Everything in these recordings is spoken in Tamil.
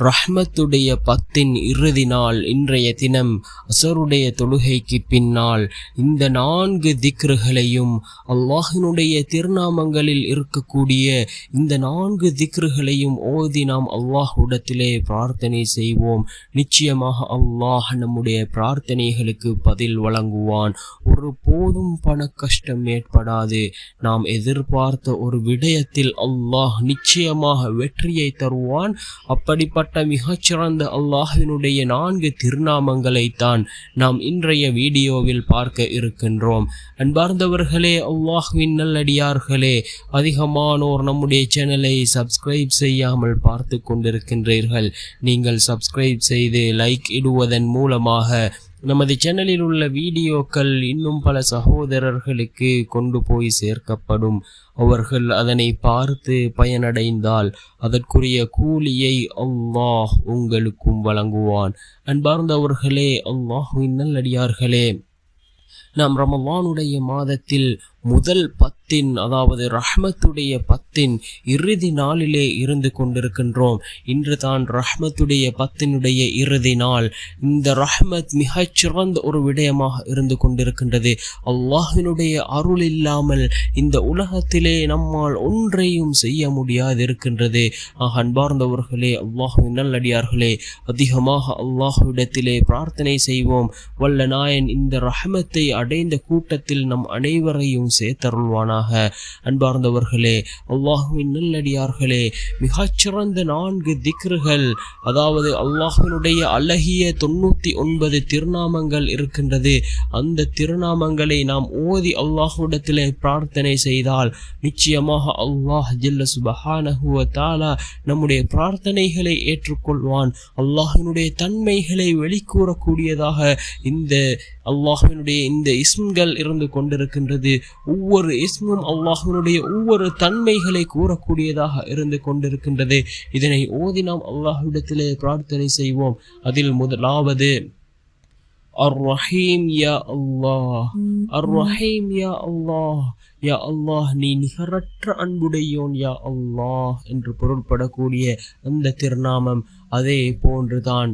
ரஹ்மத்துடைய 10 இறுதி நாள் இன்றைய தினம் அசருடைய தொழுகைக்கு பின்னால் இந்த 4 திக்ருகளையும் அல்லாஹினுடைய திருநாமங்களில் இருக்கக்கூடிய இந்த 4 திக்ருகளையும் ஓதி நாம் அல்லாஹ்விடத்திலே பிரார்த்தனை செய்வோம். நிச்சயமாக அல்லாஹ் நம்முடைய பிரார்த்தனைகளுக்கு பதில் வழங்குவான். ஒரு போதும் பண கஷ்டம் ஏற்படாது. நாம் எதிர்பார்த்த ஒரு விடயத்தில் அல்லாஹ் நிச்சயமாக வெற்றியை தருவான். அப்படிப்பட்ட மிகச்சிறந்த அல்லாஹ்வினுடைய 4 திருநாமங்களைத்தான் நாம் இன்றைய வீடியோவில் பார்க்க இருக்கின்றோம். அன்பார்ந்தவர்களே, அல்லாஹ்வின் நல்லடியார்களே, அதிகமானோர் நம்முடைய சேனலை சப்ஸ்கிரைப் செய்யாமல் பார்த்து கொண்டிருக்கின்றீர்கள். நீங்கள் சப்ஸ்கிரைப் செய்து லைக் இடுவதன் மூலமாக நமது சேனலில் உள்ள வீடியோக்கள் இன்னும் பல சகோதரர்களுக்கு கொண்டு போய் சேர்க்கப்படும். அவர்கள் அதனை பார்த்து பயனடைந்தால் அதற்குரிய கூலியை அல்லாஹ் உங்களுக்கும் வழங்குவான். அன்பார்ந்தவர்களே, அல்லாஹ்வின் நல்லடியார்களே, நாம் ரமலானுடைய மாதத்தில் முதல் 10 அதாவது ரஹ்மத்துடைய 10 இறுதி நாளிலே இருந்து கொண்டிருக்கின்றோம். இன்று தான் ரஹ்மத்துடைய 10 இறுதி நாள். இந்த ரஹ்மத் மிகச்சிறந்த ஒரு விடயமாக இருந்து கொண்டிருக்கின்றது. அல்லாஹ்வினுடைய அருள் இல்லாமல் இந்த உலகத்திலே நம்மால் ஒன்றையும் செய்ய முடியாது இருக்கின்றது. அன்பார்ந்தவர்களே, அல்லாஹ்வின் நல்லடியார்களே, அதிகமாக அல்லாஹ்விடத்திலே பிரார்த்தனை செய்வோம். வல்ல நாயன் இந்த ரஹ்மத்தை அடைந்த கூட்டத்தில் நம் அனைவரையும் சேர்த்தருள்வானாக. அன்பார்ந்தவர்களே, அல்லாஹ்வின் நல்லடியார்களே, மிகச்சிறந்த 4 திக்ருகள், அதாவது அல்லாஹ்வினுடைய அழகிய 99 திருநாமங்கள் இருக்கின்றது. அந்த திருநாமங்களை நாம் ஓதி அல்லாஹ்விடத்திலே பிரார்த்தனை செய்தால் நிச்சயமாக அல்லாஹ் ஜல்ல சுப்ஹானஹு வ தஆலா நம்முடைய பிரார்த்தனைகளை ஏற்றுக்கொள்வான். அல்லாஹ்வினுடைய தன்மைகளை வெளிக்கூறக்கூடியதாக இந்த அல்லாஹ்வினுடைய இந்த இஸ்ம்கள் இருந்து கொண்டிருக்கின்றது. ஒவ்வொரு இஸ்மும் அல்லாஹ்வினுடைய ஒவ்வொரு தன்மைகளை கூறக்கூடியதாக இருந்து கொண்டிருக்கின்றது. இதனை ஓதி நாம் அல்லாஹ்விடத்திலே பிரார்த்தனை செய்வோம். அதில் முதலாவது அர்-ரஹீம் யா அல்லாஹ், அர்-ரஹீம் யா அல்லாஹ், யா அல்லாஹ் நீ நிகரற்ற அன்புடையோன் யா அல்லாஹ் என்று பொருள்படக்கூடிய அந்த திருநாமம். அதே போன்றுதான்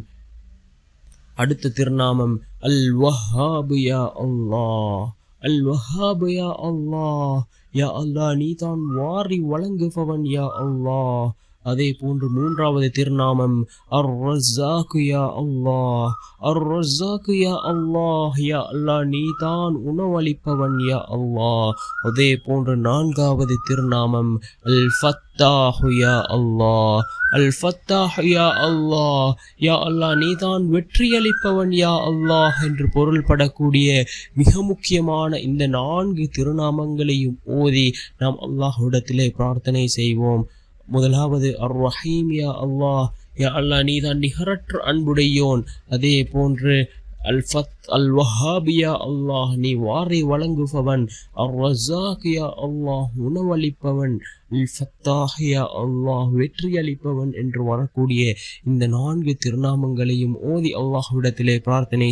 அடுத்த திருநாமம் அல் வஹ்ஹாப் யா அல்லாஹ், அல் வஹ்ஹாப் யா அல்லாஹ், யா அல்லாஹ் நீ தான் வாரி வழங்குபவன் யா அல்லாஹ். அதே போன்று மூன்றாவது திருநாமம் அர்-ரஸாக் யா அல்லாஹ், அர்-ரஸாக் யா அல்லாஹ், யா அல்லாஹ் நீ தான் உணவளிப்பவன் யா அல்லாஹ். அதே போன்று நான்காவது திருநாமம் அல்-ஃபத்தாஹ் யா அல்லாஹ், அல்-ஃபத்தாஹ் யா அல்லாஹ், யா அல்லாஹ் நீ தான் வெற்றியளிப்பவன் யா அல்லாஹ் என்று பொருள்படக்கூடிய மிக முக்கியமான இந்த 4 திருநாமங்களையும் ஓதி நாம் அல்லாஹ்விடத்திலே பிரார்த்தனை செய்வோம். முதலாவது அர்-ரஹீம் யா அல்லாஹ், யா அல்லாஹ் நீ தான் நிகரற்ற அன்புடையோன். அதே போன்று அல்-வஹ்ஹாப் யா அல்லாஹ் நீ வாரி வழங்குபவன். அர்-ரஸாக் யா அல்லாஹ் உணவளிப்பவன். அல்-ஃபத்தாஹ் யா அல்லாஹ் வெற்றியளிப்பவன் என்று வரக்கூடிய இந்த 4 திருநாமங்களையும் ஓதி அல்லாஹ்விடத்திலே பிரார்த்தனை